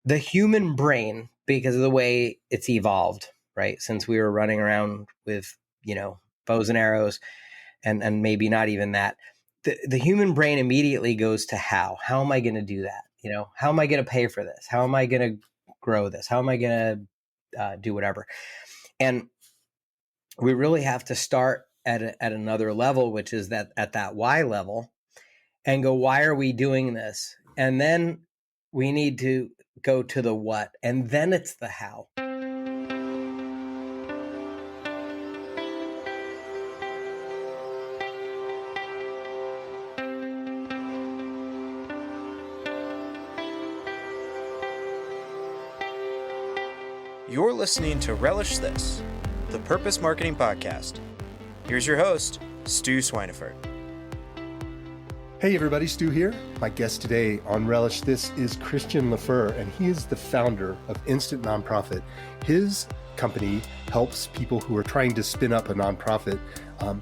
the human brain, because of the way it's evolved, right? Since we were running around with, bows and arrows and maybe not even that, the human brain immediately goes to how. How am I going to do that? How am I going to pay for this? How am I going to grow this? How am I going to do whatever? And we really have to start at another level, which is that at that why level, and go, why are we doing this? And then we need to go to the what, and then it's the how. You're listening to Relish This, the Purpose Marketing Podcast. Here's your host, Stu Swineford. Hey everybody, Stu here. My guest today on Relish This is Christian LeFer, and he is the founder of Instant NonProfit. His company helps people who are trying to spin up a nonprofit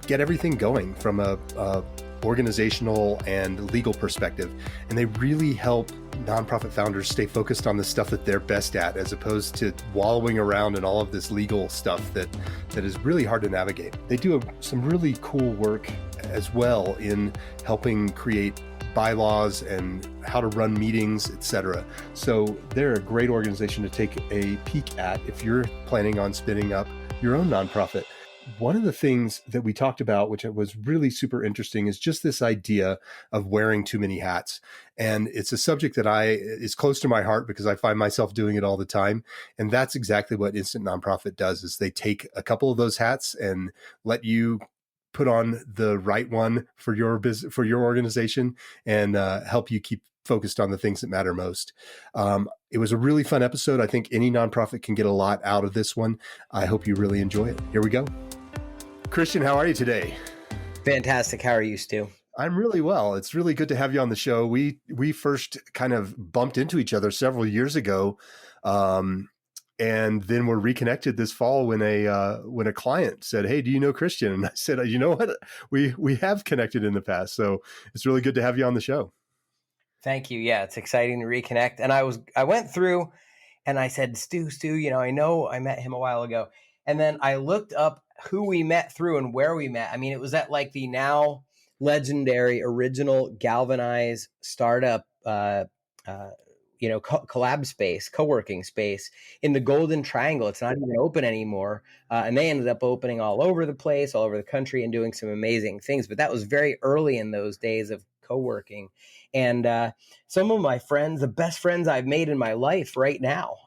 get everything going from a organizational and legal perspective. And they really help nonprofit founders stay focused on the stuff that they're best at, as opposed to wallowing around in all of this legal stuff that is really hard to navigate. They do some really cool work as well in helping create bylaws and how to run meetings, etc. So they're a great organization to take a peek at if you're planning on spinning up your own nonprofit. One of the things that we talked about, which was really super interesting, is just this idea of wearing too many hats. And it's a subject that is close to my heart because I find myself doing it all the time. And that's exactly what Instant NonProfit does, is they take a couple of those hats and let you put on the right one for your business, for your organization, and help you keep focused on the things that matter most. It was a really fun episode. I think any nonprofit can get a lot out of this one. I hope you really enjoy it. Here we go. Christian, how are you today? Fantastic. How are you, Stu? I'm really well. It's really good to have you on the show. We first kind of bumped into each other several years ago, and then we're reconnected this fall when a client said, "Hey, do you know Christian?" And I said, "You know what? We have connected in the past, so it's really good to have you on the show." Thank you. Yeah, it's exciting to reconnect. And I went through and I said, Stu, I know I met him a while ago. And then I looked up who we met through and where we met. I mean, it was at like the now legendary original Galvanize startup, collab space, co-working space in the Golden Triangle. It's not even open anymore. And they ended up opening all over the place, all over the country, and doing some amazing things. But that was very early in those days of co-working. And some of my friends, the best friends I've made in my life right now,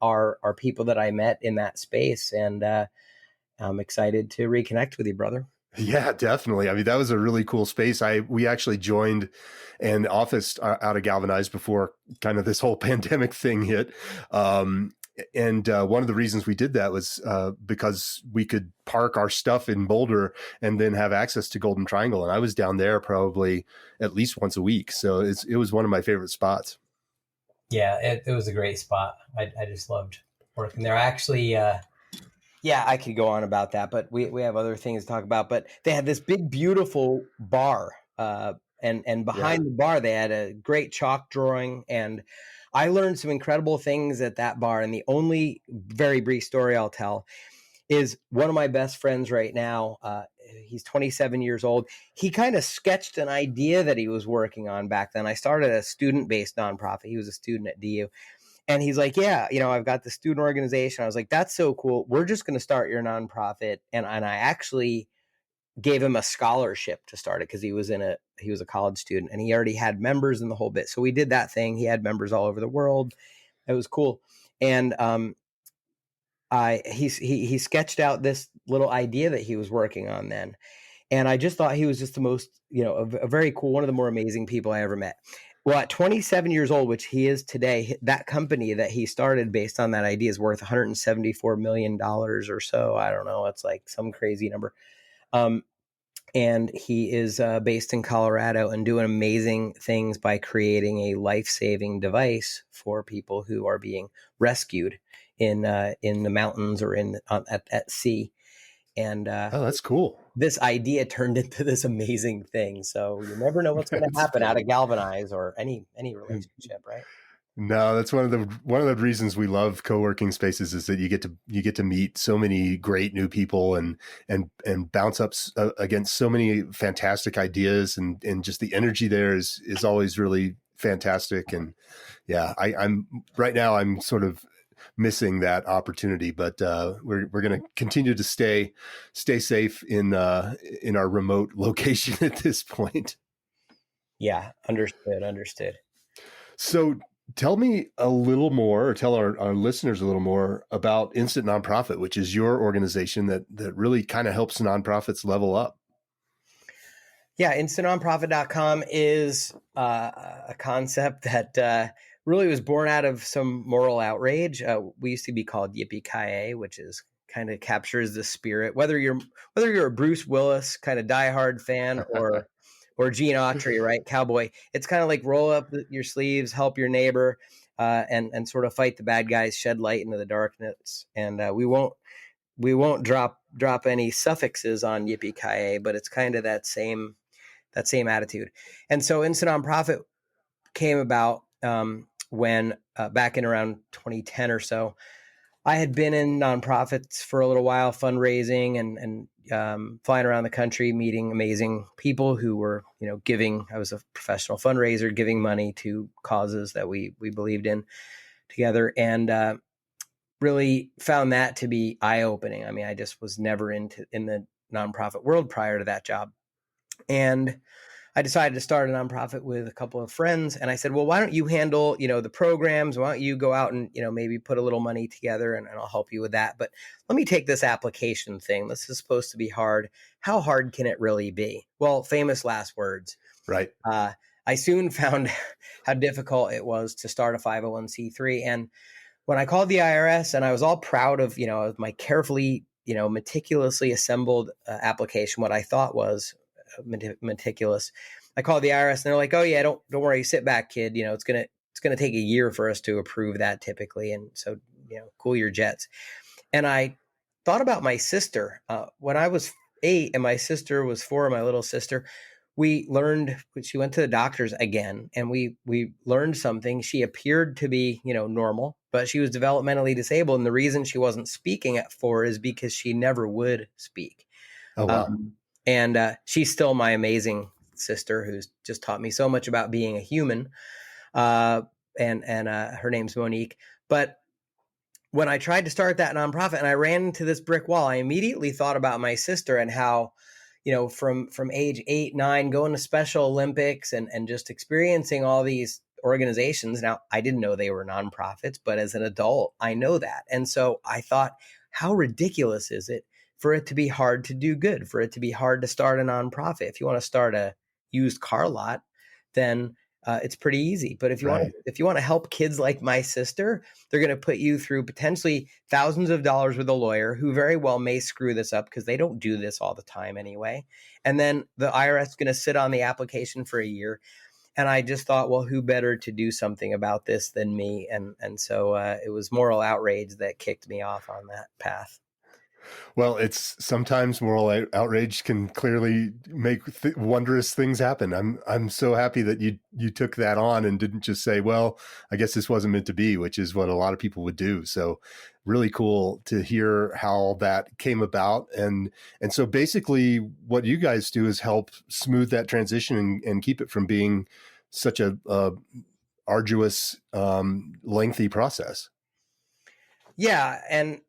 are people that I met in that space. And I'm excited to reconnect with you, brother. Yeah, definitely. I mean, that was a really cool space. We actually joined an office out of Galvanize before kind of this whole pandemic thing hit. And one of the reasons we did that was because we could park our stuff in Boulder and then have access to Golden Triangle. And I was down there probably at least once a week. So it was one of my favorite spots. Yeah, it was a great spot. I just loved working there. Actually, yeah, I could go on about that, but we have other things to talk about. But they had this big, beautiful bar, and behind the bar, they had a great chalk drawing. And I learned some incredible things at that bar. And the only very brief story I'll tell is one of my best friends right now. He's 27 years old. He kind of sketched an idea that he was working on back then. I started a student-based nonprofit. He was a student at DU. And he's like, yeah, I've got the student organization. I was like, that's so cool. We're just going to start your nonprofit. And I actually gave him a scholarship to start it because he was a college student and he already had members in the whole bit. So we did that thing. He had members all over the world. It was cool. And he sketched out this little idea that he was working on then. And I just thought he was just the most, a very cool, one of the more amazing people I ever met. Well, at 27 years old, which he is today, that company that he started based on that idea is worth $174 million or so. I don't know. It's like some crazy number. And he is based in Colorado and doing amazing things by creating a life-saving device for people who are being rescued in the mountains or at sea. And oh, that's cool. This idea turned into this amazing thing. So you never know what's going to happen out of Galvanize or any relationship, right? No, that's one of the reasons we love co-working spaces is that you get to meet so many great new people and bounce up against so many fantastic ideas, and just the energy there is always really fantastic. And yeah, I'm right now I'm sort of missing that opportunity, but we're going to continue to stay safe in our remote location at this point. Yeah, understood. So tell me a little more, or tell our listeners a little more about Instant Nonprofit, which is your organization that really kind of helps nonprofits level up. Yeah, instantnonprofit.com is a concept that really was born out of some moral outrage. We used to be called Yippee-ki-yay, which is kind of captures the spirit. Whether you're a Bruce Willis kind of diehard fan or Gene Autry, right, cowboy, it's kind of like roll up your sleeves, help your neighbor, and sort of fight the bad guys, shed light into the darkness. And we won't drop any suffixes on Yippee-ki-yay, but it's kind of that same attitude. And so Instant Nonprofit came about when back in around 2010 or so. I had been in nonprofits for a little while, fundraising and flying around the country, meeting amazing people who were, giving. I was a professional fundraiser, giving money to causes that we believed in together, and really found that to be eye-opening. I mean, I just was never in the nonprofit world prior to that job. And I decided to start a nonprofit with a couple of friends. And I said, well, why don't you handle, the programs? Why don't you go out and, maybe put a little money together and I'll help you with that. But let me take this application thing. This is supposed to be hard. How hard can it really be? Well, famous last words. Right. I soon found how difficult it was to start a 501c3. And when I called the IRS, and I was all proud of, my carefully, meticulously assembled application, what I thought was meticulous. I called the IRS and they're like, oh yeah, don't worry, sit back, kid. It's gonna take a year for us to approve that typically. And so, cool your jets. And I thought about my sister. When I was 8 and my sister was 4, my little sister, we learned, she went to the doctors again, and we learned something. She appeared to be, normal, but she was developmentally disabled. And the reason she wasn't speaking at 4 is because she never would speak. Oh, wow. And she's still my amazing sister who's just taught me so much about being a human. And her name's Monique. But when I tried to start that nonprofit and I ran into this brick wall, I immediately thought about my sister and how, from age 8, 9, going to Special Olympics and just experiencing all these organizations. Now, I didn't know they were nonprofits, but as an adult, I know that. And so I thought, how ridiculous is it for it to be hard to do good, for it to be hard to start a nonprofit? If you want to start a used car lot, then it's pretty easy. But if you want to help kids like my sister, they're going to put you through potentially thousands of dollars with a lawyer who very well may screw this up because they don't do this all the time anyway. And then the IRS is going to sit on the application for a year. And I just thought, well, who better to do something about this than me? And so it was moral outrage that kicked me off on that path. Well, it's sometimes moral outrage can clearly make wondrous things happen. I'm so happy that you took that on and didn't just say, well, I guess this wasn't meant to be, which is what a lot of people would do. So really cool to hear how that came about. And so basically what you guys do is help smooth that transition and keep it from being such a arduous, lengthy process. Yeah. And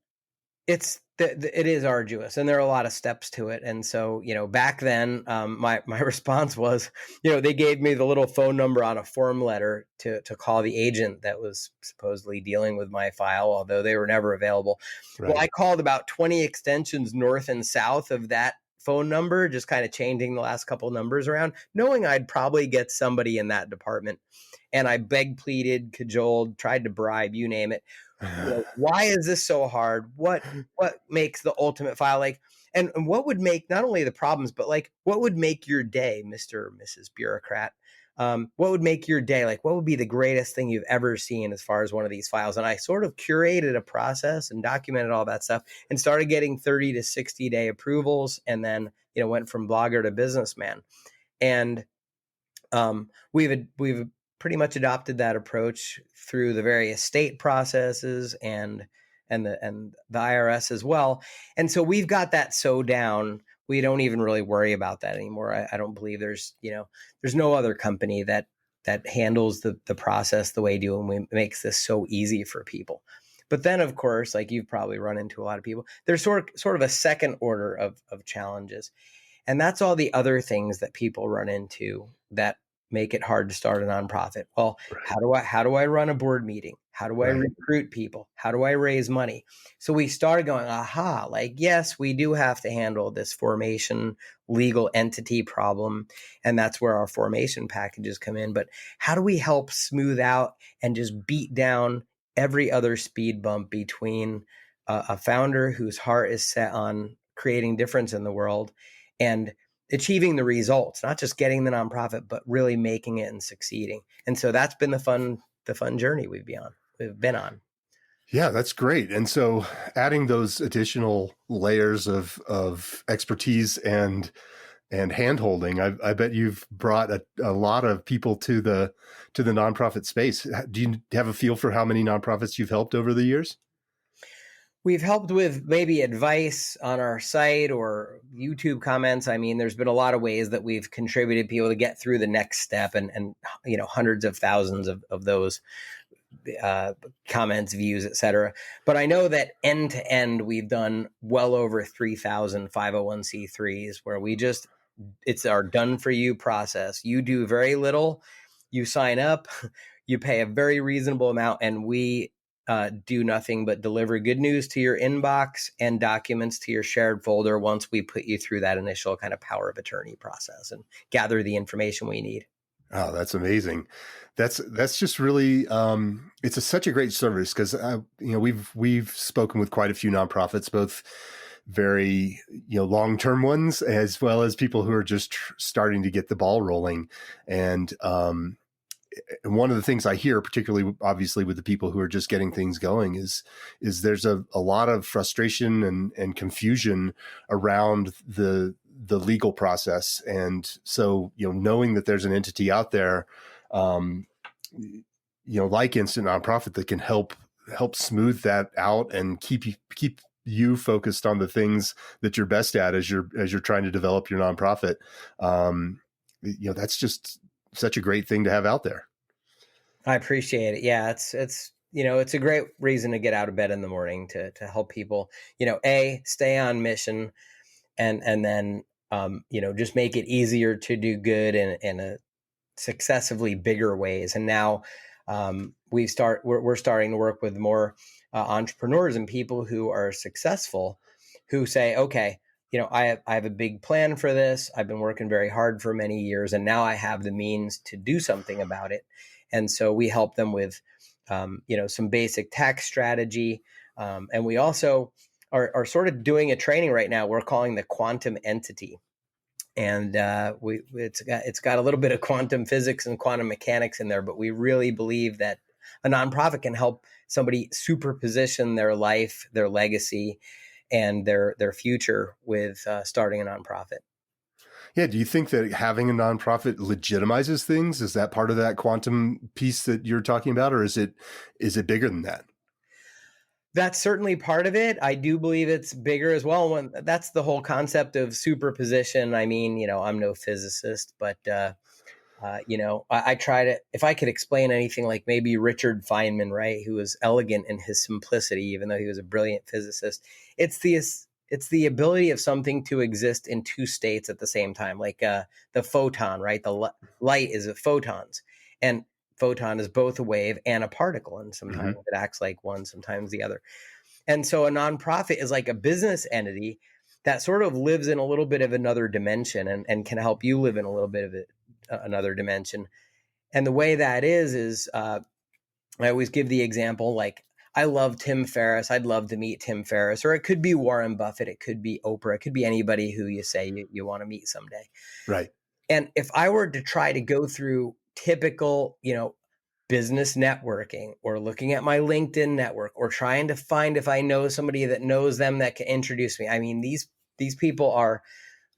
it is arduous, and there are a lot of steps to it. And so, back then, my response was, they gave me the little phone number on a form letter to call the agent that was supposedly dealing with my file, although they were never available. Right. Well, I called about 20 extensions north and south of that phone number, just kind of changing the last couple numbers around, knowing I'd probably get somebody in that department. And I begged, pleaded, cajoled, tried to bribe, you name it. Why is this so hard? What makes the ultimate file like? And what would make not only the problems, but like what would make your day, Mr. or Mrs. Bureaucrat? What would make your day? Like what would be the greatest thing you've ever seen as far as one of these files? And I sort of curated a process and documented all that stuff and started getting 30 to 60 day approvals, and then went from blogger to businessman. And we've pretty much adopted that approach through the various state processes and the IRS as well. And so we've got that so down, we don't even really worry about that anymore. I don't believe there's no other company that handles the process the way we do, and we makes this so easy for people. But then, of course, like you've probably run into a lot of people, there's sort of a second order of challenges. And that's all the other things that people run into that make it hard to start a nonprofit. Well, Right. how do I run a board meeting? How do I Right. recruit people? How do I raise money? So we started going, aha, like, yes, we do have to handle this formation legal entity problem. And that's where our formation packages come in. But how do we help smooth out and just beat down every other speed bump between a founder whose heart is set on creating difference in the world and achieving the results, not just getting the nonprofit, but really making it and succeeding. And so that's been the fun journey we've been on. Yeah, that's great. And so adding those additional layers of expertise and hand-holding, I bet you've brought a lot of people to the nonprofit space. Do you have a feel for how many nonprofits you've helped over the years? We've helped with maybe advice on our site or YouTube comments. I mean, there's been a lot of ways that we've contributed people to get through the next step, and hundreds of thousands of those comments, views, etc. But I know that end to end, we've done well over 3,000 501c3s where it's our done for you process. You do very little, you sign up, you pay a very reasonable amount, and we do nothing but deliver good news to your inbox and documents to your shared folder once we put you through that initial kind of power of attorney process and gather the information we need. Oh, that's amazing. That's just really it's such a great service because we've spoken with quite a few nonprofits, both very long-term ones as well as people who are just starting to get the ball rolling. And one of the things I hear, particularly obviously with the people who are just getting things going, is there's a lot of frustration and confusion around the legal process. And so, knowing that there's an entity out there, like Instant Nonprofit, that can help smooth that out and keep you focused on the things that you're best at as you're trying to develop your nonprofit. That's just such a great thing to have out there. I appreciate it. Yeah, it's it's a great reason to get out of bed in the morning to help people, stay on mission, and then just make it easier to do good in a successively bigger ways. And now we're starting to work with more entrepreneurs and people who are successful, who say, okay, I have a big plan for this. I've been working very hard for many years, and now I have the means to do something about it. And so we help them with, some basic tax strategy. And we also are sort of doing a training right now we're calling the quantum entity. And it's got a little bit of quantum physics and quantum mechanics in there, but we really believe that a nonprofit can help somebody superposition their life, their legacy, and their future with starting a nonprofit. Yeah. Do you think that having a nonprofit legitimizes things? Is that part of that quantum piece that you're talking about, or is it bigger than that? That's certainly part of it. I do believe it's bigger as well. That's the whole concept of superposition. I mean, I'm no physicist, but I try to, if I could explain anything, like maybe Richard Feynman, right, who was elegant in his simplicity, even though he was a brilliant physicist. It's the ability of something to exist in two states at the same time, like the photon, right? The light is photons, and photon is both a wave and a particle, and sometimes it acts like one, sometimes the other. And so a nonprofit is like a business entity that sort of lives in a little bit of another dimension and can help you live in a little bit of another dimension. And the way that is I always give the example, like, I love Tim Ferriss. I'd love to meet Tim Ferriss, or it could be Warren Buffett. It could be Oprah. It could be anybody who you say you want to meet someday. Right. And if I were to try to go through typical, business networking, or looking at my LinkedIn network, or trying to find if I know somebody that knows them that can introduce me. I mean, these people are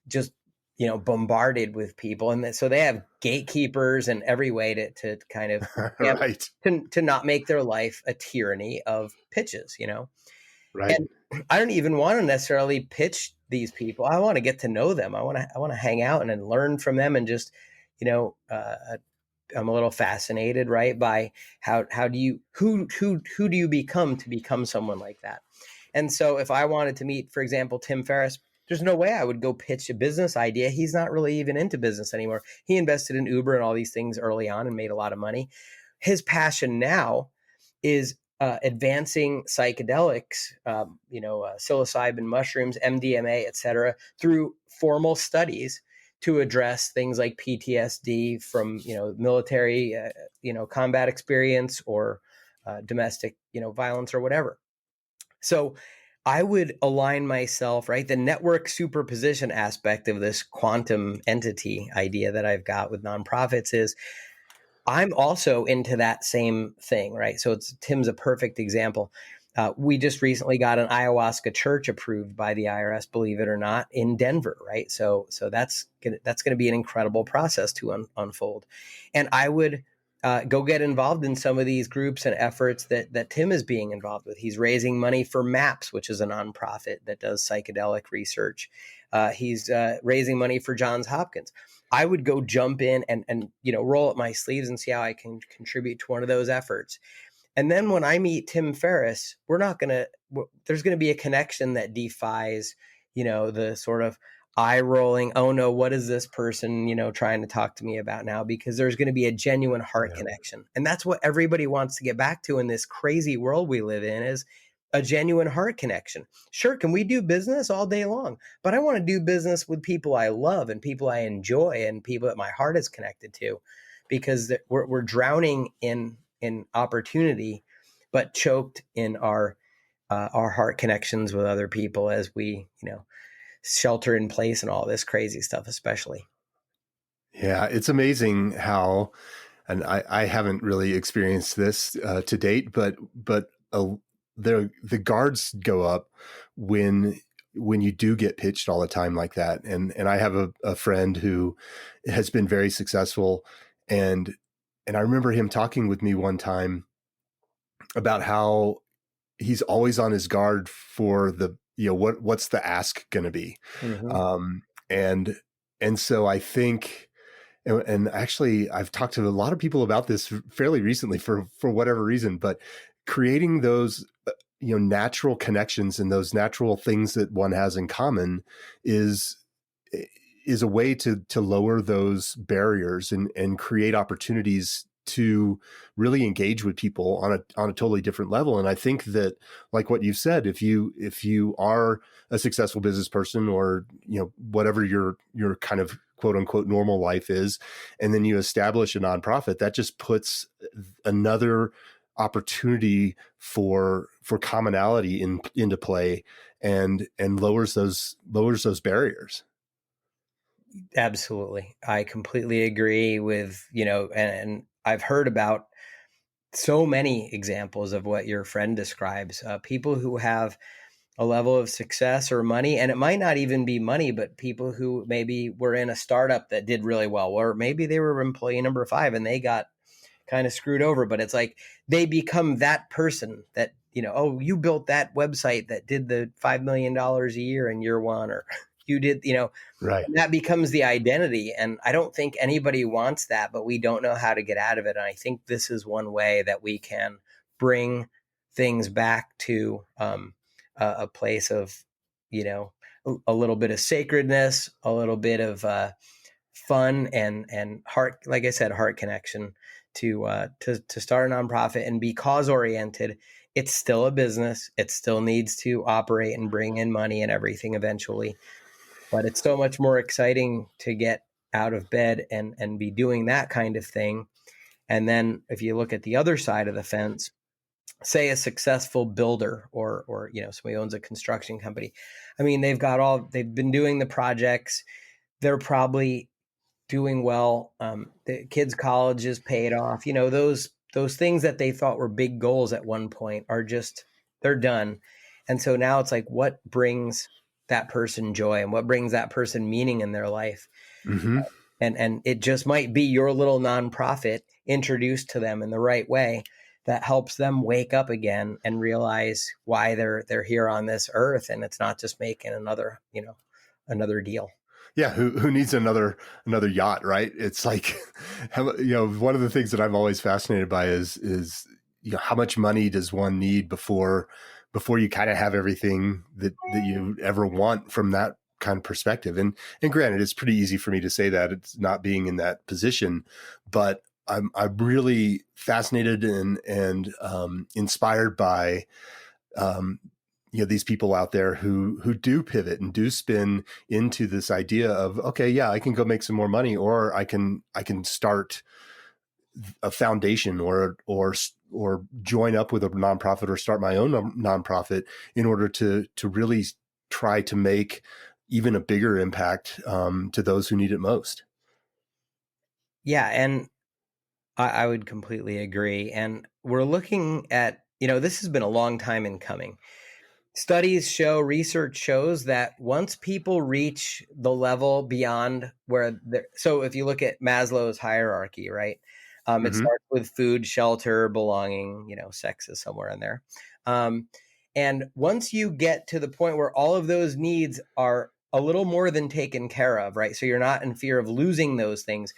just bombarded with people. And so they have gatekeepers and every way to kind of Right. to not make their life a tyranny of pitches, Right. And I don't even want to necessarily pitch these people. I want to get to know them. I want to hang out and then learn from them and just, I'm a little fascinated, right, by how do you who do you become to become someone like that? And so if I wanted to meet, for example, Tim Ferriss, there's no way I would go pitch a business idea. He's not really even into business anymore. He invested in Uber and all these things early on and made a lot of money. His passion now is advancing psychedelics, psilocybin mushrooms, MDMA, et cetera, through formal studies to address things like PTSD from, military, combat experience or domestic, violence or whatever. So I would align myself, right? The network superposition aspect of this quantum entity idea that I've got with nonprofits is I'm also into that same thing, right? So Tim's a perfect example. We just recently got an ayahuasca church approved by the IRS, believe it or not, in Denver, right? So that's gonna be an incredible process to unfold. And I would go get involved in some of these groups and efforts that Tim is being involved with. He's raising money for MAPS, which is a nonprofit that does psychedelic research. He's raising money for Johns Hopkins. I would go jump in and roll up my sleeves and see how I can contribute to one of those efforts. And then when I meet Tim Ferriss, there's going to be a connection that defies, the sort of eye rolling, oh no, what is this person, trying to talk to me about now? Because there's going to be a genuine heart connection. And that's what everybody wants to get back to in this crazy world we live in, is a genuine heart connection. Sure, can we do business all day long? But I want to do business with people I love and people I enjoy and people that my heart is connected to, because we're drowning in opportunity, but choked in our heart connections with other people as we, shelter in place and all this crazy stuff, especially. Yeah, it's amazing how, and I haven't really experienced this to date, but the guards go up when you do get pitched all the time like that. And I have a friend who has been very successful, and I remember him talking with me one time about how he's always on his guard for the, what's the ask going to be. Mm-hmm. And so I think, and actually I've talked to a lot of people about this fairly recently for whatever reason, but creating those, natural connections and those natural things that one has in common is a way to lower those barriers and create opportunities to really engage with people on a totally different level. And I think that, like what you've said, if you are a successful business person, or, whatever your kind of quote unquote normal life is, and then you establish a nonprofit, that just puts another opportunity for commonality into play and lowers those barriers. Absolutely. I completely agree with, and I've heard about so many examples of what your friend describes, people who have a level of success or money, and it might not even be money, but people who maybe were in a startup that did really well, or maybe they were employee number 5 and they got kind of screwed over, but it's like they become that person that, oh, you built that website that did the $5 million a year in year 1, or you did, right. That becomes the identity. And I don't think anybody wants that, but we don't know how to get out of it. And I think this is one way that we can bring things back to a place of, a little bit of sacredness, a little bit of fun and heart, like I said, heart connection to start a nonprofit and be cause oriented. It's still a business. It still needs to operate and bring in money and everything eventually. But it's so much more exciting to get out of bed and be doing that kind of thing. And then if you look at the other side of the fence, say a successful builder or somebody owns a construction company. I mean, they've been doing the projects. They're probably doing well. The kids' college is paid off. Those things that they thought were big goals at one point they're done. And so now it's like, what brings that person joy and what brings that person meaning in their life. Mm-hmm. And it just might be your little nonprofit introduced to them in the right way that helps them wake up again and realize why they're here on this earth. And it's not just making another deal. Yeah, who needs another yacht, right? It's like, one of the things that I'm always fascinated by is how much money does one need before you kind of have everything that you ever want from that kind of perspective. And granted, it's pretty easy for me to say that, it's not being in that position, but I'm really fascinated and inspired by these people out there who do pivot and do spin into this idea of, okay, yeah, I can go make some more money, or I can start a foundation or join up with a nonprofit or start my own nonprofit in order to really try to make even a bigger impact to those who need it most. Yeah. And I would completely agree. And we're looking at, this has been a long time in coming. Studies show, research shows that once people reach the level beyond where so if you look at Maslow's hierarchy, right? It starts with food, shelter, belonging, sex is somewhere in there. And once you get to the point where all of those needs are a little more than taken care of, right? So you're not in fear of losing those things.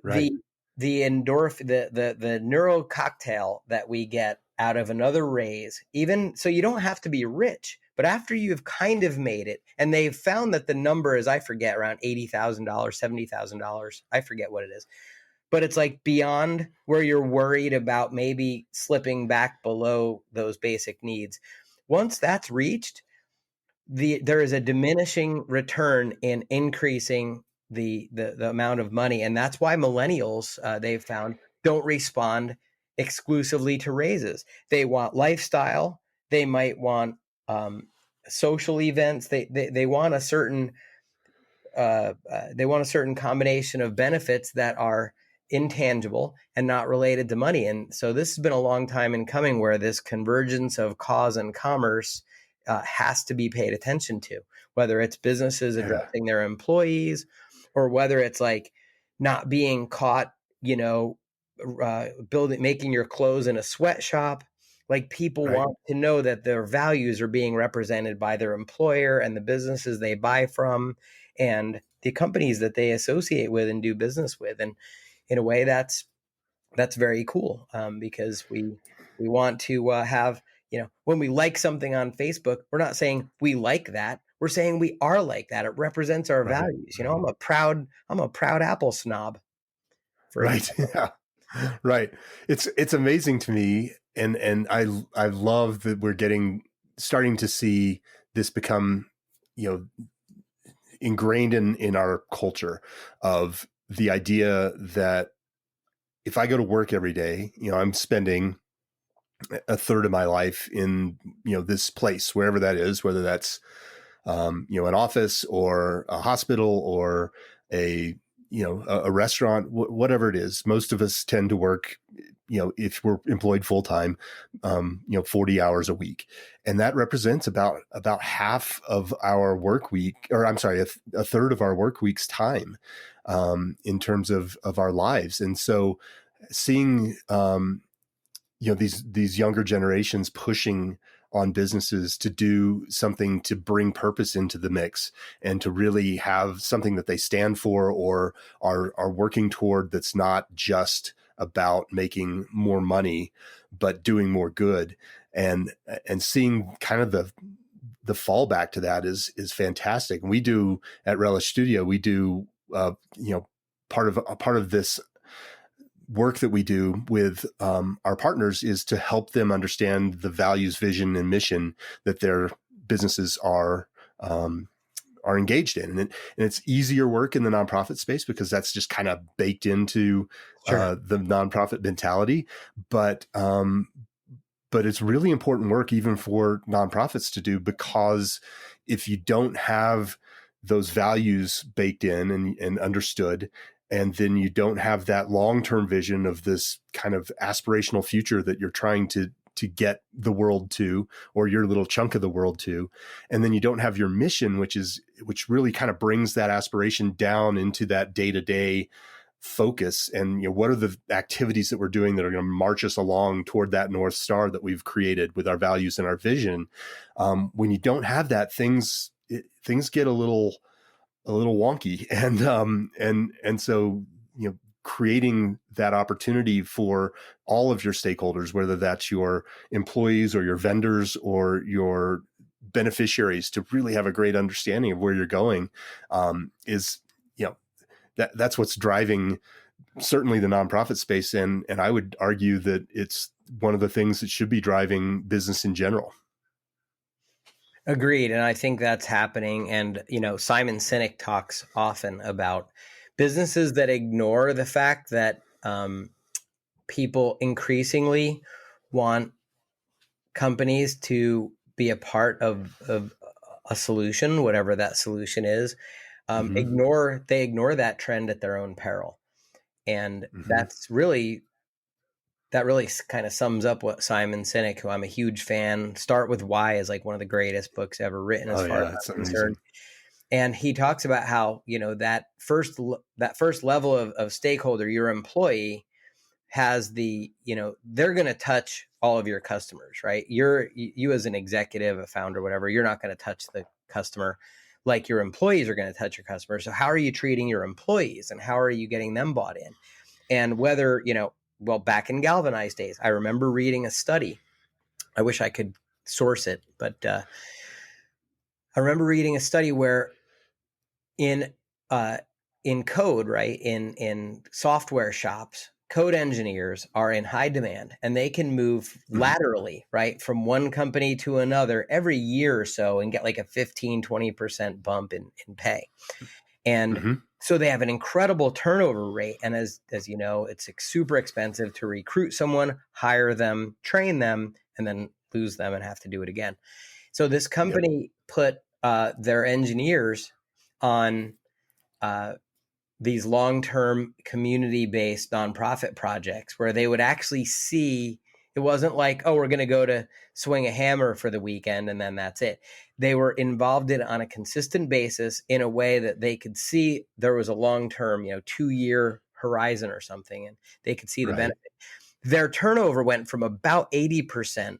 Right. The endorphin, the neural cocktail that we get out of another raise, even so, you don't have to be rich, but after you've kind of made it, and they've found that the number is, I forget, around $80,000, $70,000. I forget what it is, but it's like beyond where you're worried about maybe slipping back below those basic needs. Once that's reached, there is a diminishing return in increasing the amount of money. And that's why millennials, they've found, don't respond exclusively to raises. They want lifestyle. They might want social events. They want a certain combination of benefits that are intangible and not related to money. And so this has been a long time in coming, where this convergence of cause and commerce has to be paid attention to, whether it's businesses addressing their employees, or whether it's like not being caught, making your clothes in a sweatshop. Like, people want to know that their values are being represented by their employer and the businesses they buy from and the companies that they associate with and do business with. And in a way, that's very cool, because we want to have, when we like something on Facebook, we're not saying we like that. We're saying we are like that. It represents our values. I'm a proud Apple snob. Right. Yeah. Right. It's amazing to me. And I love that we're starting to see this become, ingrained in our culture, of the idea that if I go to work every day, I'm spending a third of my life in, this place, wherever that is, whether that's, an office or a hospital or a restaurant, whatever it is. Most of us tend to work, if we're employed full time, 40 hours a week. And that represents about half of our work week, or I'm sorry, a third of our work week's time, in terms of our lives. And so seeing, these younger generations pushing on businesses to do something to bring purpose into the mix and to really have something that they stand for or are working toward, that's not just about making more money, but doing more good, and seeing kind of the fallback to that is fantastic. And we do at Relish Studio, we do, part of this work that we do with our partners is to help them understand the values, vision, and mission that their businesses are engaged in. And it's easier work in the nonprofit space because that's just kind of baked into the nonprofit mentality. But it's really important work even for nonprofits to do, because if you don't have those values baked in and understood, and then you don't have that long-term vision of this kind of aspirational future that you're trying to to get the world to, or your little chunk of the world to. And then you don't have your mission, which really kind of brings that aspiration down into that day-to-day focus. And, what are the activities that we're doing that are going to march us along toward that North Star that we've created with our values and our vision? When you don't have that, things get a little wonky. And so, creating that opportunity for all of your stakeholders, whether that's your employees or your vendors or your beneficiaries, to really have a great understanding of where you're going, is, that's what's driving certainly the nonprofit space. And I would argue that it's one of the things that should be driving business in general. Agreed. And I think that's happening. And, Simon Sinek talks often about businesses that ignore the fact that people increasingly want companies to be a part of a solution, whatever that solution is. They ignore that trend at their own peril. And that really kind of sums up what Simon Sinek, who I'm a huge fan, Start With Why is like one of the greatest books ever written as far as I'm concerned. And he talks about how, that first level of stakeholder, your employee, has the, they're going to touch all of your customers, right? You as an executive, a founder, whatever, you're not going to touch the customer like your employees are going to touch your customers. So how are you treating your employees, and how are you getting them bought in? And whether, back in galvanized days, I remember reading a study. I wish I could source it, but I remember reading a study where in code, right, in software shops, code engineers are in high demand, and they can move laterally, right, from one company to another every year or so and get like a 15-20% bump in pay. And so they have an incredible turnover rate. And as you know, it's super expensive to recruit someone, hire them, train them, and then lose them and have to do it again. So this company put their engineers on these long-term community-based nonprofit projects where they would actually see, it wasn't like, oh, we're going to go to swing a hammer for the weekend and then that's it. They were involved in it on a consistent basis in a way that they could see there was a long-term, 2-year horizon or something, and they could see the benefit. Their turnover went from about 80%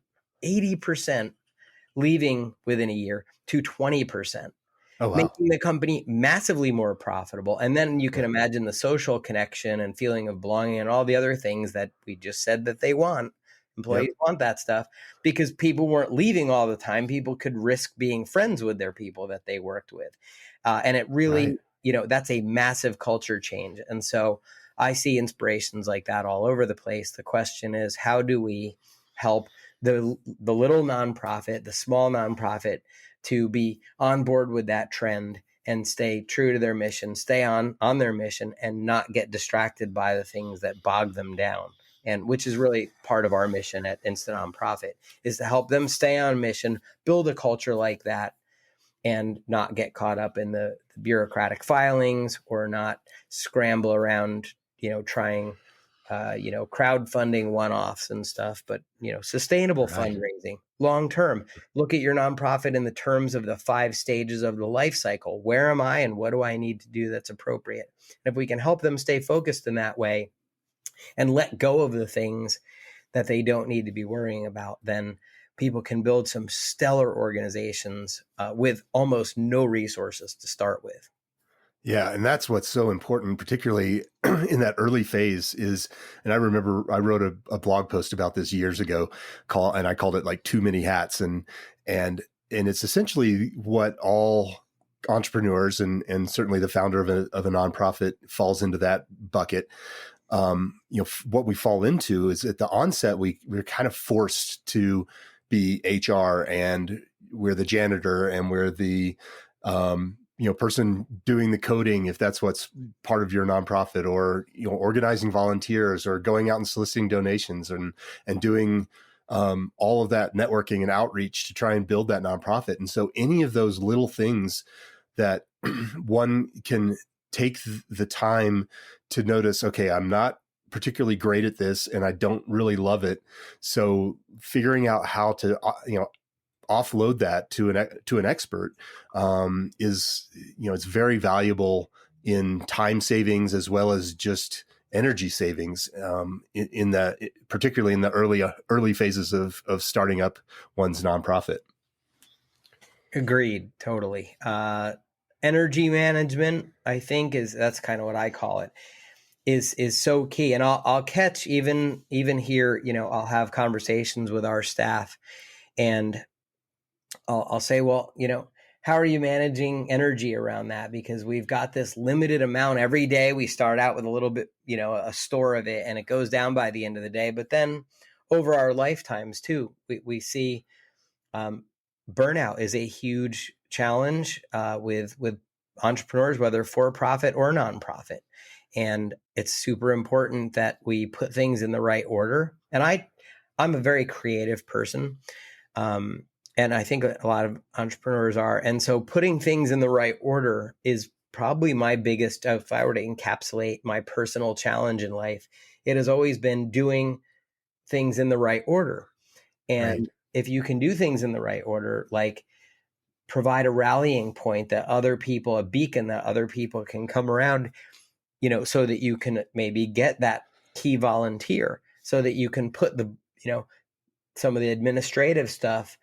leaving within a year to 20%. Oh, wow. Making the company massively more profitable. And then you can imagine the social connection and feeling of belonging and all the other things that we just said that they want. Employees want that stuff because people weren't leaving all the time. People could risk being friends with their people that they worked with. And it really, that's a massive culture change. And so I see inspirations like that all over the place. The question is, how do we help the little nonprofit, the small nonprofit, to be on board with that trend and stay true to their mission, stay on their mission, and not get distracted by the things that bog them down. And which is really part of our mission at Instant Nonprofit, is to help them stay on mission, build a culture like that, and not get caught up in the bureaucratic filings or not scramble around, trying, crowdfunding one-offs and stuff, but, sustainable fundraising, long-term. Look at your nonprofit in the terms of the 5 stages of the life cycle. Where am I and what do I need to do that's appropriate? And if we can help them stay focused in that way and let go of the things that they don't need to be worrying about, then people can build some stellar organizations with almost no resources to start with. Yeah. And that's what's so important, particularly in that early phase is, and I remember I wrote a blog post about this years ago and I called it like Too Many Hats. And it's essentially what all entrepreneurs and certainly the founder of a nonprofit falls into that bucket. What we fall into is at the onset, we're kind of forced to be HR, and we're the janitor, and we're the, person doing the coding, if that's what's part of your nonprofit, or, organizing volunteers or going out and soliciting donations and doing, all of that networking and outreach to try and build that nonprofit. And so any of those little things that one can take the time to notice, okay, I'm not particularly great at this, and I don't really love it. So figuring out how to, offload that to an expert is, it's very valuable in time savings as well as just energy savings in the, particularly in the early phases of starting up one's nonprofit. Agreed, totally. Energy management, I think, that's kind of what I call it, is so key. And I'll catch even here, I'll have conversations with our staff, and I'll say, well, how are you managing energy around that? Because we've got this limited amount every day. We start out with a little bit, a store of it, and it goes down by the end of the day. But then over our lifetimes too, we see burnout is a huge challenge with entrepreneurs, whether for profit or nonprofit. And it's super important that we put things in the right order. And I'm a very creative person. And I think a lot of entrepreneurs are. And so putting things in the right order is probably my biggest, if I were to encapsulate my personal challenge in life, it has always been doing things in the right order. And Right. if you can do things in the right order, like provide a rallying point that other people, a beacon that other people can come around, so that you can maybe get that key volunteer, so that you can put the, some of the administrative stuff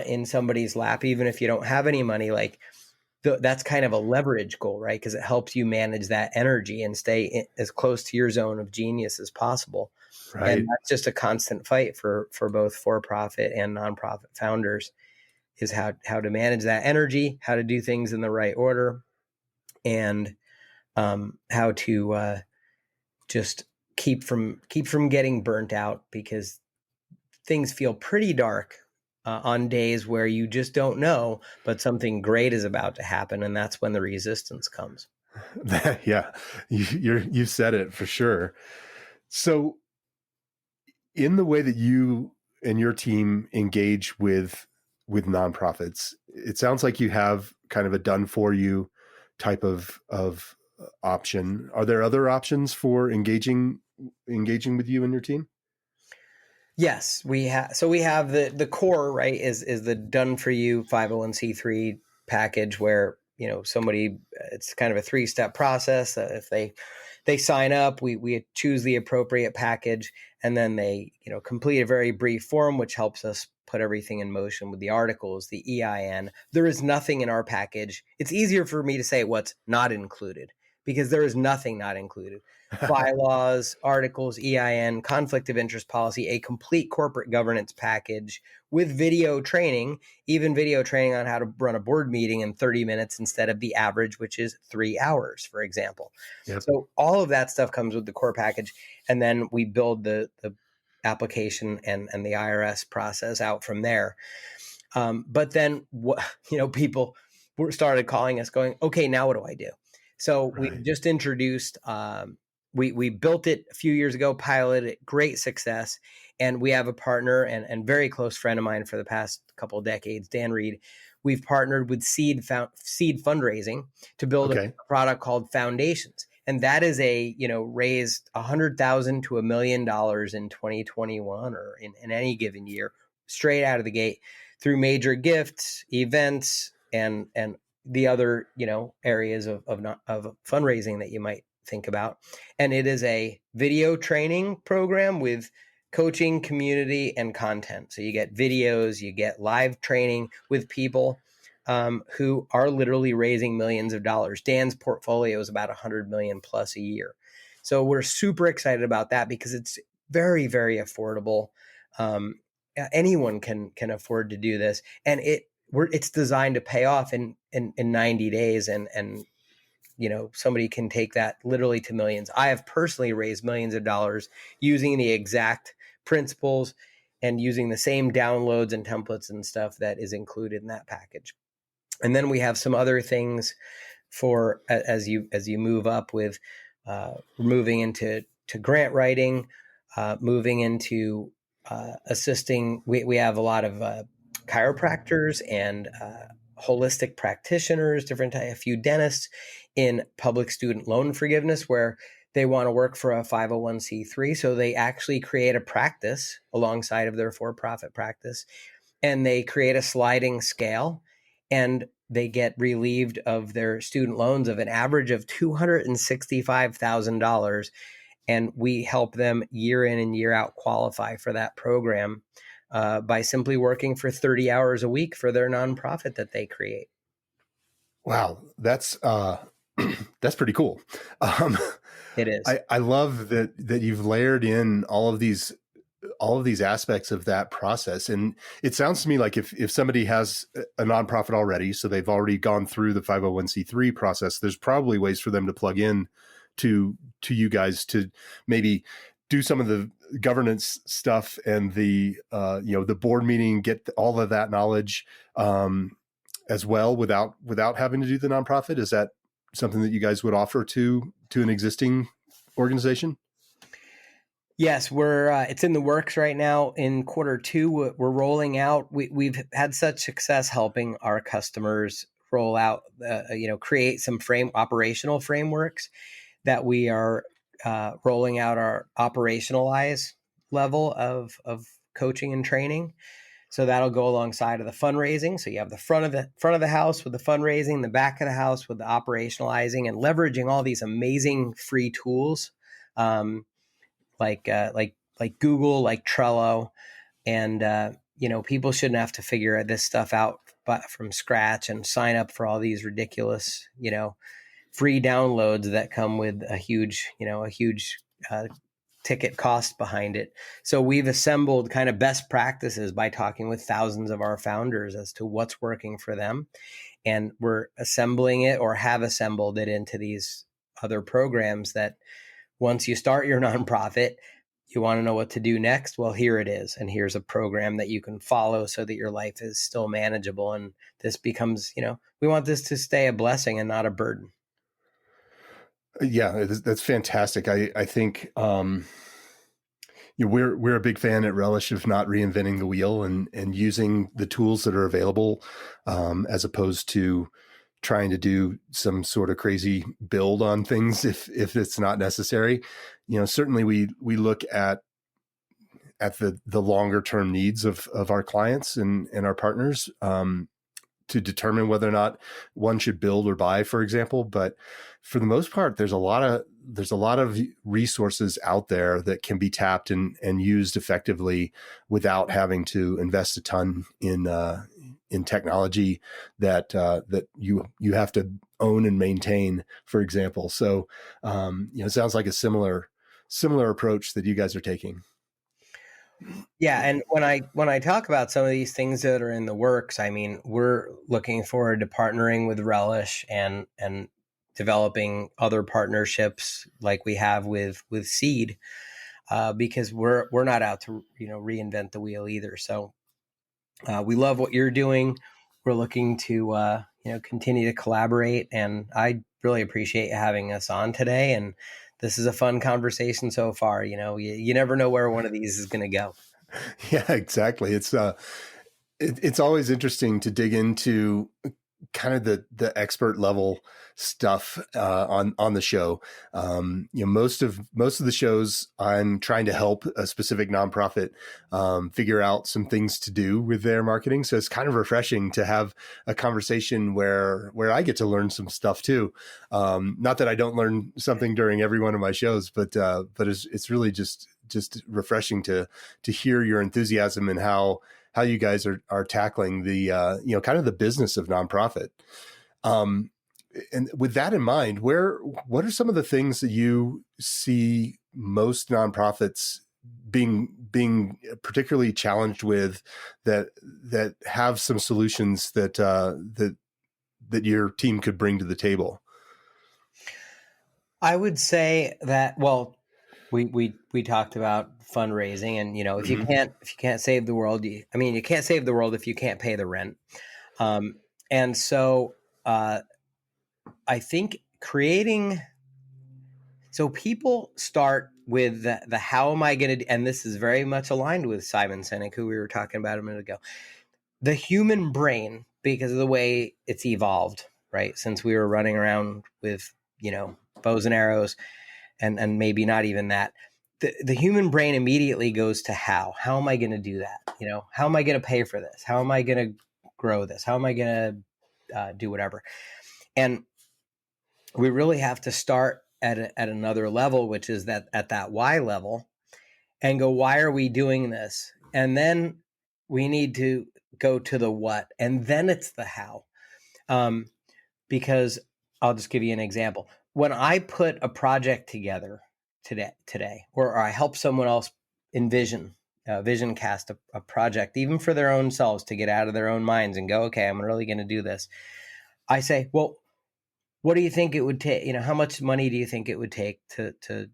in somebody's lap, even if you don't have any money. Like that's kind of a leverage goal, right? Because it helps you manage that energy and stay as close to your zone of genius as possible. Right. And that's just a constant fight for both for-profit and nonprofit founders, is how to manage that energy, how to do things in the right order, and how to just keep from getting burnt out, because things feel pretty dark on days where you just don't know, but something great is about to happen, and that's when the resistance comes. Yeah, you said it for sure. So in the way that you and your team engage with nonprofits, it sounds like you have kind of a done for you type of option. Are there other options for engaging with you and your team? Yes, we have. So we have the core, right, is the done for you 501c3 package, where somebody, it's kind of a 3-step process. If they sign up, we choose the appropriate package, and then they complete a very brief form, which helps us put everything in motion with the articles, the EIN. There is nothing in our package. It's easier for me to say what's not included, because there is nothing not included. Bylaws, articles, EIN, conflict of interest policy, a complete corporate governance package with video training, even video training on how to run a board meeting in 30 minutes instead of the average, which is 3 hours, for example. Yep. So all of that stuff comes with the core package. And then we build the application and the IRS process out from there. But then, people started calling us going, okay, now what do I do? So Right. we just introduced, we built it a few years ago, piloted it, great success. And we have a partner and very close friend of mine for the past couple of decades, Dan Reed. We've partnered with Seed Fundraising to build a product called Foundations. And that is raised $100,000 to $1 million in 2021 or in any given year, straight out of the gate, through major gifts, events, and the other areas of fundraising that you might think about. And it is a video training program with coaching, community, and content. So you get videos, you get live training with people who are literally raising millions of dollars. Dan's portfolio is about 100 million plus a year. So we're super excited about that because it's very, very affordable. Anyone can afford to do this, and it's designed to pay off in 90 days, and somebody can take that literally to millions. I have personally raised millions of dollars using the exact principles and using the same downloads and templates and stuff that is included in that package. And then we have some other things for as you move up with moving into grant writing, moving into assisting. We have a lot of chiropractors and holistic practitioners, a few dentists in public student loan forgiveness, where they want to work for a 501c3. So they actually create a practice alongside of their for-profit practice, and they create a sliding scale, and they get relieved of their student loans of an average of $265,000. And we help them year in and year out qualify for that program by simply working for 30 hours a week for their nonprofit that they create. Wow, that's pretty cool. It is. I love that you've layered in all of these aspects of that process. And it sounds to me like if somebody has a nonprofit already, so they've already gone through the 501c3 process, there's probably ways for them to plug in to you guys to maybe do some of the governance stuff and the the board meeting, get all of that knowledge as well without having to do the nonprofit. Is that something that you guys would offer to an existing organization? Yes, we're it's in the works right now. In Q2, we're rolling out. We've had such success helping our customers roll out, create some operational frameworks that we are rolling out our operationalize level of coaching and training. So that'll go alongside of the fundraising. So you have the front of the house with the fundraising, the back of the house with the operationalizing, and leveraging all these amazing free tools, like Google, like Trello, and people shouldn't have to figure this stuff out from scratch and sign up for all these ridiculous free downloads that come with a huge ticket cost behind it. So we've assembled kind of best practices by talking with thousands of our founders as to what's working for them. And we're assembling it, or have assembled it, into these other programs that once you start your nonprofit, you want to know what to do next. Well, here it is. And here's a program that you can follow so that your life is still manageable. And this becomes, we want this to stay a blessing and not a burden. Yeah, that's fantastic. I think we're a big fan at Relish of not reinventing the wheel and using the tools that are available, as opposed to trying to do some sort of crazy build on things if it's not necessary. Certainly we look at the longer term needs of our clients and our partners, to determine whether or not one should build or buy, for example. But for the most part, there's a lot of resources out there that can be tapped and used effectively without having to invest a ton in technology that you have to own and maintain, for example. So it sounds like a similar approach that you guys are taking. Yeah, and when I talk about some of these things that are in the works, I mean, we're looking forward to partnering with Relish and developing other partnerships like we have with Seed, because we're not out to reinvent the wheel either. So we love what you're doing. We're looking to continue to collaborate, and I really appreciate you having us on today. And this is a fun conversation so far. You never know where one of these is going to go. Yeah, exactly. It's always interesting to dig into kind of the expert level stuff on the show. Most of the shows I'm trying to help a specific nonprofit figure out some things to do with their marketing. So it's kind of refreshing to have a conversation where I get to learn some stuff too. Not that I don't learn something during every one of my shows, but it's really just refreshing to hear your enthusiasm and how you guys are tackling the kind of the business of nonprofit. And with that in mind, what are some of the things that you see most nonprofits being particularly challenged with that have some solutions that your team could bring to the table? I would say that, well, we talked about fundraising, and if you can't save the world, you can't save the world if you can't pay the rent. And so I think so people start with the how am I going to, and this is very much aligned with Simon Sinek, who we were talking about a minute ago, the human brain, because of the way it's evolved, right? Since we were running around with, bows and arrows, and maybe not even that. The human brain immediately goes to how am I going to do that? How am I going to pay for this? How am I going to grow this? How am I going to do whatever? And we really have to start at another level, which is that at that why level, and go, why are we doing this? And then we need to go to the what, and then it's the how. Because I'll just give you an example. When I put a project together today, or I help someone else vision cast a project, even for their own selves, to get out of their own minds and go, okay, I'm really going to do this. I say, well, what do you think it would take? How much money do you think it would take to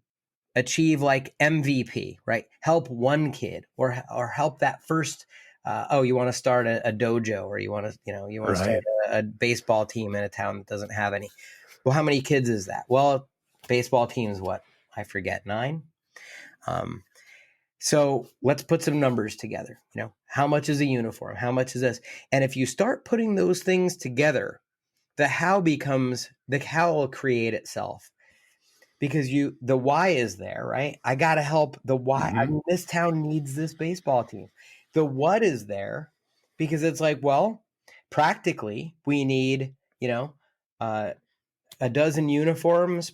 achieve like MVP, right? Help one kid, or help that first. You want to start a dojo, or you want to start a baseball team in a town that doesn't have any. Well, how many kids is that? Well, baseball teams, what? I forget, 9. So let's put some numbers together. How much is a uniform? How much is this? And if you start putting those things together, the how will create itself. Because the why is there, right? I got to help the why. Mm-hmm. I mean, this town needs this baseball team. The what is there because it's like, well, practically we need, a dozen uniforms,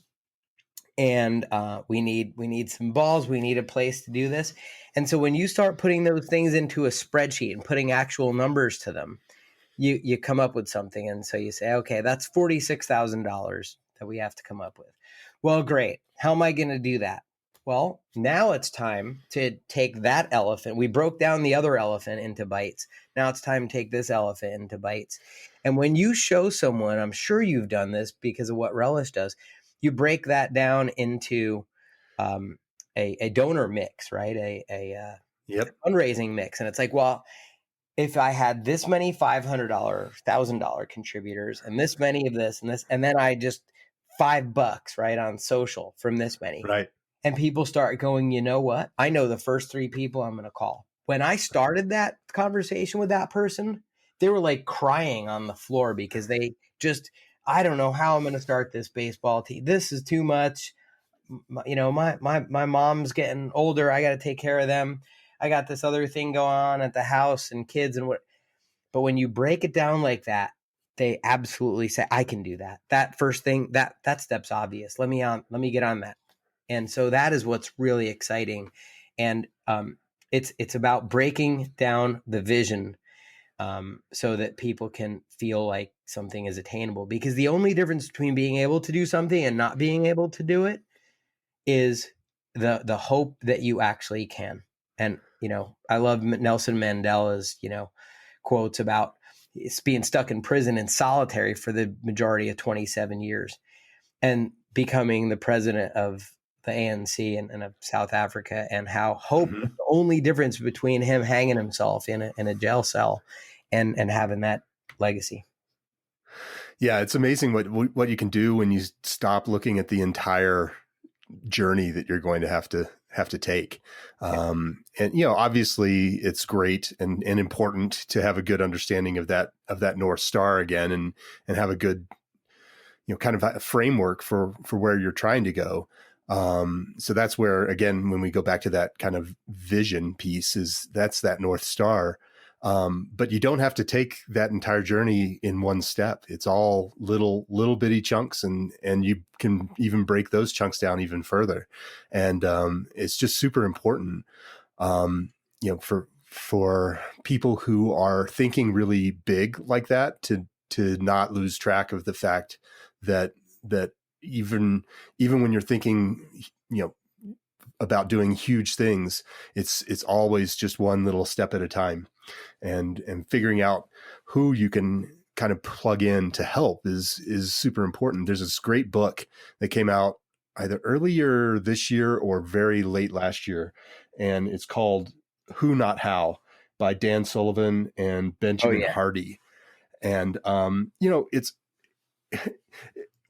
and we need some balls. We need a place to do this. And so when you start putting those things into a spreadsheet and putting actual numbers to them, you come up with something. And so you say, okay, that's $46,000 that we have to come up with. Well, great. How am I going to do that? Well, now it's time to take that elephant. We broke down the other elephant into bites. Now it's time to take this elephant into bites. And when you show someone, I'm sure you've done this because of what Relish does, you break that down into a donor mix, right? A fundraising mix. And it's like, well, if I had this many $500, $1,000 contributors, and this many of this and this, and then I just $5, right, on social from this many. Right. And people start going, you know what? I know the first 3 people I'm going to call. When I started that conversation with that person, they were like crying on the floor because they just, I don't know how I'm going to start this baseball team. This is too much. My mom's getting older. I got to take care of them. I got this other thing going on at the house and kids and what. But when you break it down like that, they absolutely say, I can do that. That first thing, that step's obvious. Let me get on that. And so that is what's really exciting. And it's about breaking down the vision so that people can feel like something is attainable. Because the only difference between being able to do something and not being able to do it is the hope that you actually can. And, I love Nelson Mandela's, quotes about being stuck in prison in solitary for the majority of 27 years and becoming the president of the ANC and of South Africa, and how hope is the only difference between him hanging himself in a jail cell and having that legacy. Yeah, it's amazing what you can do when you stop looking at the entire journey that you're going to have to take. And obviously it's great and important to have a good understanding of that North Star again, and have a good kind of a framework for where you're trying to go. So that's where, again, when we go back to that kind of vision piece, that's that North Star. But you don't have to take that entire journey in one step. It's all little bitty chunks, and you can even break those chunks down even further. And it's just super important, for people who are thinking really big like that to not lose track of the fact that even when you're thinking, about doing huge things, it's always just one little step at a time. And figuring out who you can kind of plug in to help is super important. There's this great book that came out either earlier this year or very late last year, and it's called Who Not How by Dan Sullivan and Benjamin Hardy. And it's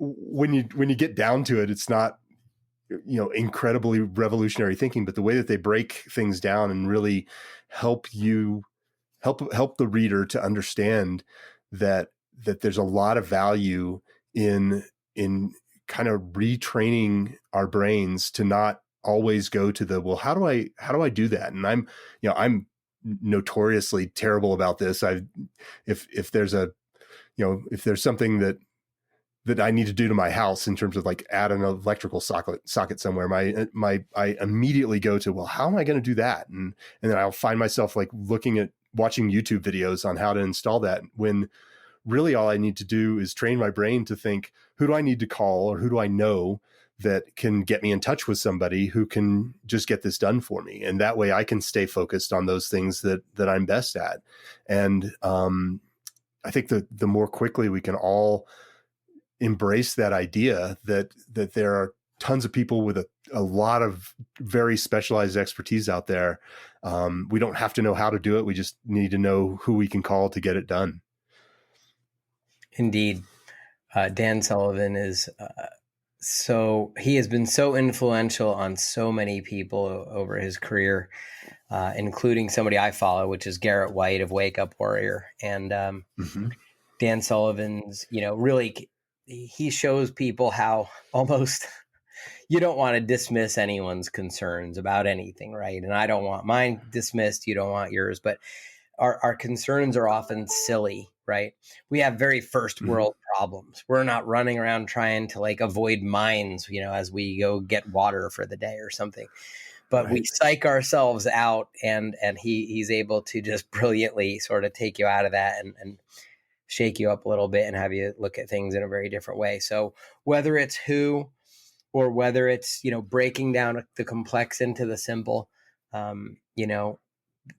when you get down to it, it's not incredibly revolutionary thinking, but the way that they break things down and really help the reader to understand that there's a lot of value in kind of retraining our brains to not always go to the, well, how do I do that? And I'm notoriously terrible about this. If there's something that I need to do to my house in terms of like add an electrical socket somewhere, I immediately go to, well, how am I going to do that? And then I'll find myself like watching YouTube videos on how to install that, when really all I need to do is train my brain to think, who do I need to call, or who do I know that can get me in touch with somebody who can just get this done for me? And that way I can stay focused on those things that I'm best at. And I think that the more quickly we can all embrace that idea that there are tons of people with a lot of very specialized expertise out there. We don't have to know how to do it. We just need to know who we can call to get it done. Indeed. Dan Sullivan is he has been so influential on so many people over his career, including somebody I follow, which is Garrett White of Wake Up Warrior. And Dan Sullivan's, really, he shows people how almost you don't want to dismiss anyone's concerns about anything, right? And I don't want mine dismissed. You don't want yours, but our concerns are often silly, right? We have very first world problems. We're not running around trying to like avoid mines, as we go get water for the day or something. But we psych ourselves out, and he's able to just brilliantly sort of take you out of that and shake you up a little bit and have you look at things in a very different way. So whether it's who, or whether it's, breaking down the complex into the simple,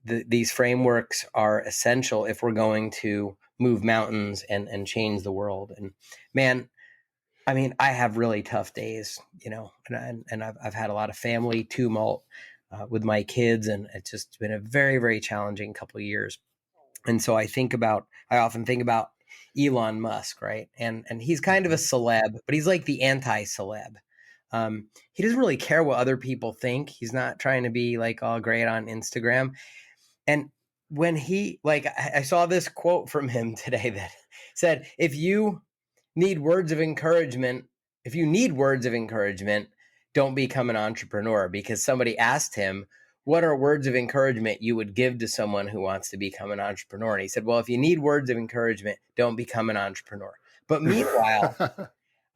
these frameworks are essential if we're going to move mountains and change the world. And man, I mean, I have really tough days, and I've had a lot of family tumult with my kids, and it's just been a very, very challenging couple of years. And so I often think about Elon Musk, right? And he's kind of a celeb, but he's like the anti-celeb. He doesn't really care what other people think. He's not trying to be like all great on Instagram. And when I saw this quote from him today that said, if you need words of encouragement, don't become an entrepreneur. Because somebody asked him, what are words of encouragement you would give to someone who wants to become an entrepreneur? And he said, well, if you need words of encouragement, don't become an entrepreneur. But meanwhile,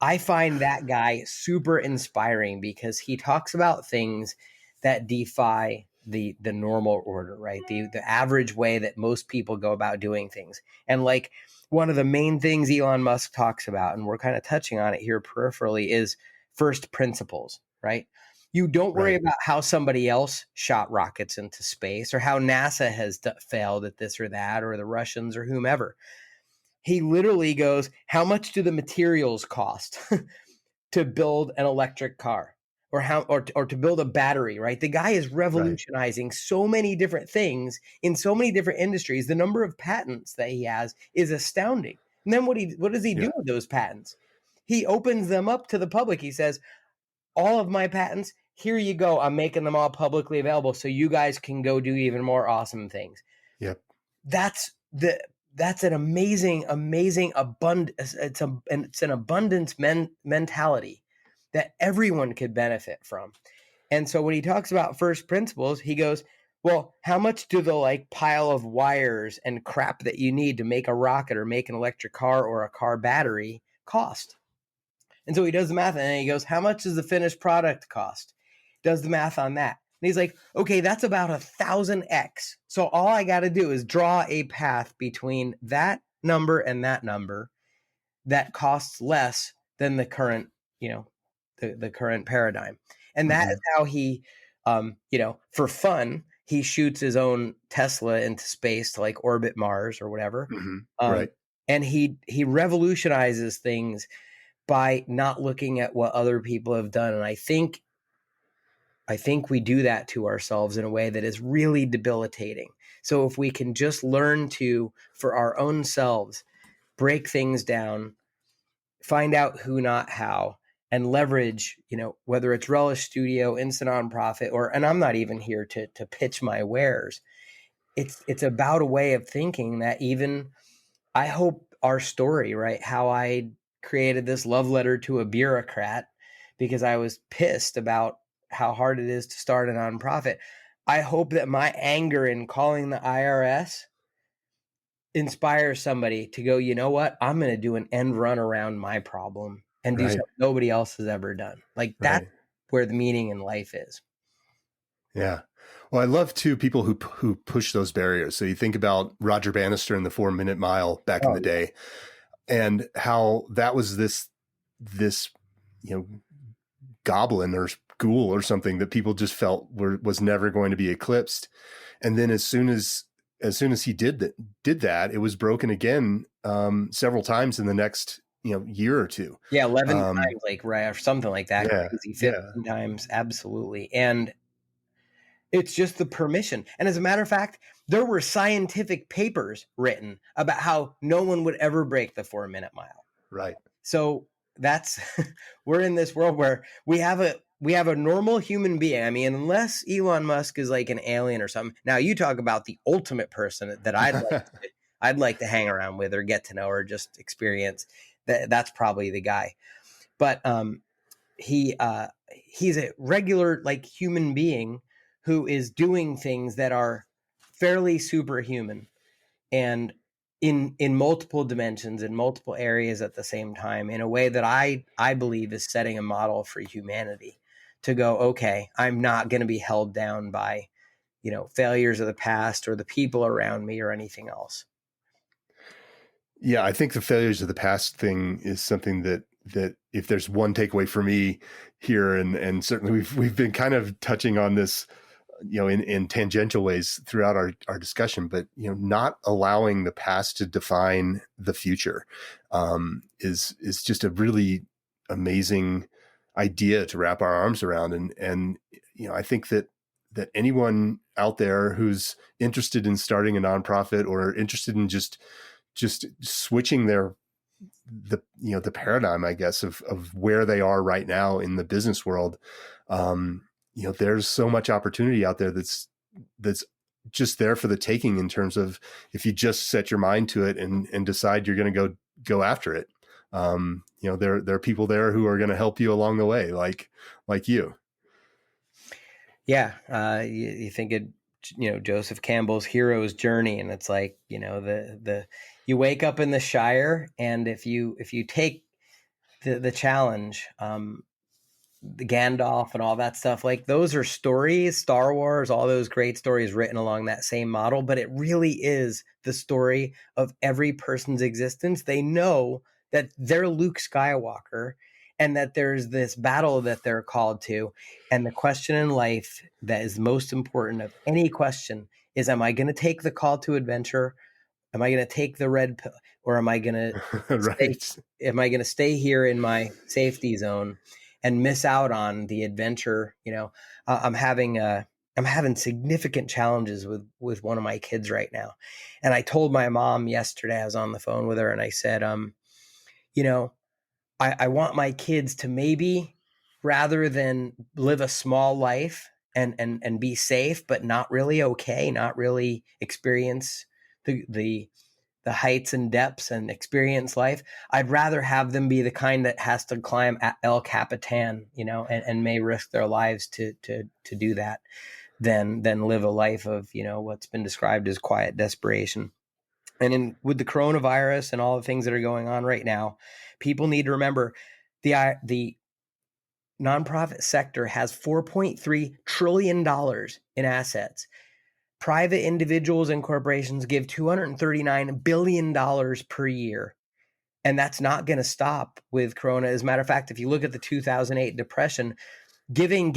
I find that guy super inspiring because he talks about things that defy the normal order, right? The average way that most people go about doing things. And like one of the main things Elon Musk talks about, and we're kind of touching on it here peripherally, is first principles, right? You don't worry about how somebody else shot rockets into space or how NASA has failed at this or that, or the Russians or whomever. He literally goes, how much do the materials cost to build an electric car, or to build a battery, right? The guy is revolutionizing so many different things in so many different industries. The number of patents that he has is astounding. And then what does he do with those patents? He opens them up to the public. He says, all of my patents, here you go. I'm making them all publicly available so you guys can go do even more awesome things. Yep. That's an amazing abundance. It's an abundance mentality that everyone could benefit from. And so when he talks about first principles, he goes, well, how much do the like pile of wires and crap that you need to make a rocket or make an electric car or a car battery cost? And so he does the math, and then he goes, how much does the finished product cost? Does the math on that. And he's like, okay, that's about 1,000x. So all I got to do is draw a path between that number and that number that costs less than the current, the current paradigm. And that is how he, for fun, he shoots his own Tesla into space to like orbit Mars or whatever. And he revolutionizes things by not looking at what other people have done. And I think we do that to ourselves in a way that is really debilitating. So if we can just learn to, for our own selves, break things down, find out who, not how, and leverage, whether it's Relish Studio, Instant NonProfit, and I'm not even here to pitch my wares. It's about a way of thinking that even, I hope our story, right? How I created this love letter to a bureaucrat because I was pissed about how hard it is to start a nonprofit. I hope that my anger in calling the IRS inspires somebody to go, you know what? I'm going to do an end run around my problem and do Right. something nobody else has ever done. Like that's Right. where the meaning in life is. Yeah. Well, I love too people who push those barriers. So you think about Roger Bannister and the 4-minute mile back in the day, and how that was this goblin or ghoul or something that people just felt was never going to be eclipsed. And then as soon as he did that, it was broken again several times in the next year or two. Yeah, 11 times, like, right, or something like that. Yeah, Crazy, 15 times, absolutely. And it's just the permission. And as a matter of fact, there were scientific papers written about how no one would ever break the 4-minute mile. Right. So that's we're in this world where we have a normal human being. I mean, unless Elon Musk is like an alien or something. Now you talk about the ultimate person that I'd like to hang around with or get to know or just experience. That's probably the guy. But he's a regular like human being who is doing things that are fairly superhuman and in multiple dimensions, in multiple areas at the same time, in a way that I believe is setting a model for humanity to go, okay, I'm not going to be held down by, failures of the past or the people around me or anything else. Yeah, I think the failures of the past thing is something that if there's one takeaway for me here, and certainly we've been kind of touching on this, in tangential ways throughout our discussion, but not allowing the past to define the future is just a really amazing idea to wrap our arms around. And I think that anyone out there who's interested in starting a nonprofit or interested in just switching the paradigm, I guess, of where they are right now in the business world, there's so much opportunity out there that's just there for the taking in terms of if you just set your mind to it and decide you're going to go after it. There are people there who are going to help you along the way, like you. Yeah. You think it, Joseph Campbell's hero's journey. And it's like, you wake up in the Shire, and if you take the challenge, the Gandalf and all that stuff, like those are stories, Star Wars, all those great stories written along that same model, but it really is the story of every person's existence. They know that they're Luke Skywalker and that there's this battle that they're called to. And the question in life that is most important of any question is, am I going to take the call to adventure? Am I going to take the red pill, or am I going to right. am I going to stay here in my safety zone and miss out on the adventure? I'm having significant challenges with one of my kids right now. And I told my mom yesterday, I was on the phone with her, and I said, I want my kids to maybe, rather than live a small life and be safe, but not really okay, not really experience the heights and depths and experience life. I'd rather have them be the kind that has to climb El Capitan, and may risk their lives to do that than live a life of, what's been described as quiet desperation. And with the coronavirus and all the things that are going on right now, people need to remember the nonprofit sector has $4.3 trillion in assets. Private individuals and corporations give $239 billion per year. And that's not going to stop with Corona. As a matter of fact, if you look at the 2008 depression, giving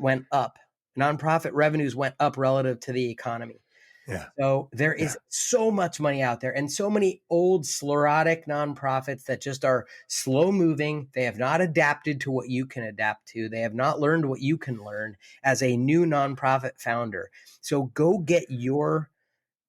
went up. Nonprofit revenues went up relative to the economy. Yeah. So there is so much money out there, and so many old sclerotic nonprofits that just are slow moving. They have not adapted to what you can adapt to. They have not learned what you can learn as a new nonprofit founder. So go get your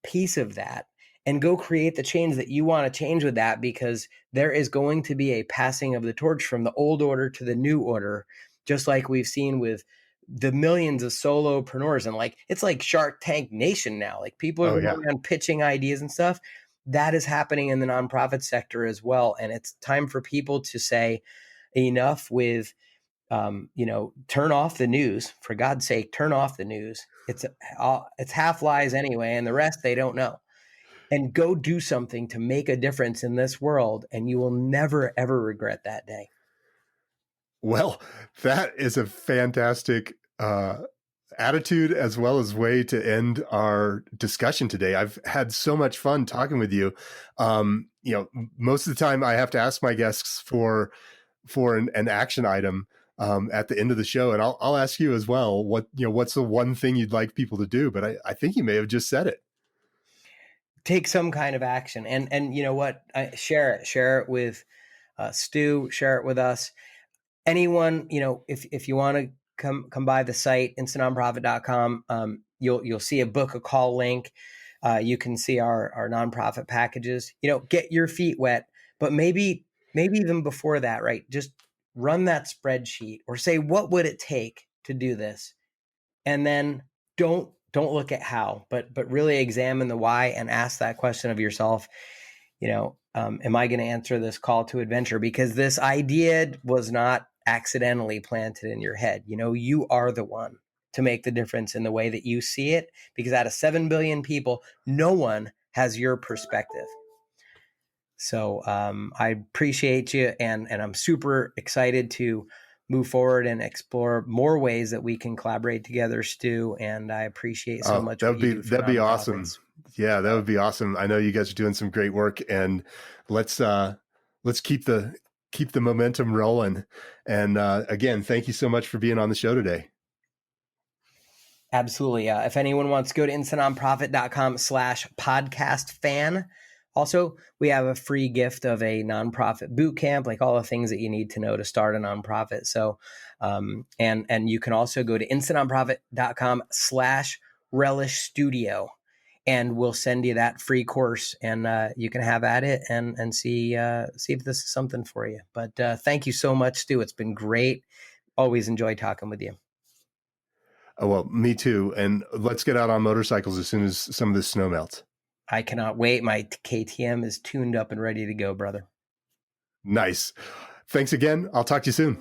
piece of that and go create the change that you want to change with that, because there is going to be a passing of the torch from the old order to the new order, just like we've seen with the millions of solopreneurs. And like, it's like Shark Tank Nation now. Like people are going around pitching ideas and stuff. that is happening in the nonprofit sector as well. And it's time for people to say enough with, turn off the news. For God's sake, turn off the news. It's half lies anyway, and the rest they don't know. And go do something to make a difference in this world, and you will never, ever regret that day. Well, that is a fantastic attitude as well as way to end our discussion today. I've had so much fun talking with you. Most of the time I have to ask my guests for an action item at the end of the show, and I'll ask you as well. What's the one thing you'd like people to do? But I think you may have just said it. Take some kind of action, and you know what? Share it with Stu. Share it with us. Anyone, if you want to come by the site, instantnonprofit.com, you'll see a book a call link. You can see our nonprofit packages. Get your feet wet, but maybe even before that, right? Just run that spreadsheet or say, what would it take to do this? And then don't look at how, but really examine the why and ask that question of yourself. Am I going to answer this call to adventure? Because this idea was not accidentally planted in your head. You are the one to make the difference in the way that you see it, because out of 7 billion people, no one has your perspective. So I appreciate you, and I'm super excited to move forward and explore more ways that we can collaborate together, Stu. And I appreciate so much. That'd be awesome. Yeah, that would be awesome. I know you guys are doing some great work, and let's keep the momentum rolling. And again, thank you so much for being on the show today. Absolutely. If anyone wants to go to instantnonprofit.com/podcastfan. Also, we have a free gift of a nonprofit boot camp, like all the things that you need to know to start a nonprofit. So, and you can also go to instantnonprofit.com/relish studio, and we'll send you that free course, and you can have at it and see if this is something for you. But thank you so much, Stu. It's been great. Always enjoy talking with you. Oh, well, me too. And let's get out on motorcycles as soon as some of this snow melts. I cannot wait. My KTM is tuned up and ready to go, brother. Nice. Thanks again. I'll talk to you soon.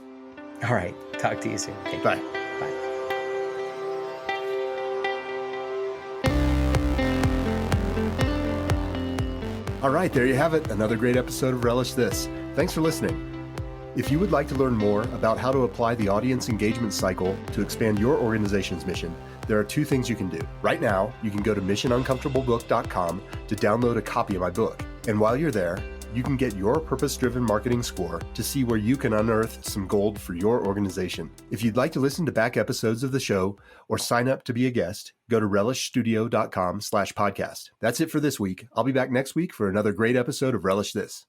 All right. Talk to you soon. Okay, bye. Bye. All right, there you have it. Another great episode of Relish This. Thanks for listening. If you would like to learn more about how to apply the audience engagement cycle to expand your organization's mission, there are 2 things you can do. Right now, you can go to missionuncomfortablebook.com to download a copy of my book. And while you're there, you can get your purpose-driven marketing score to see where you can unearth some gold for your organization. If you'd like to listen to back episodes of the show or sign up to be a guest, go to relishstudio.com/podcast. That's it for this week. I'll be back next week for another great episode of Relish This.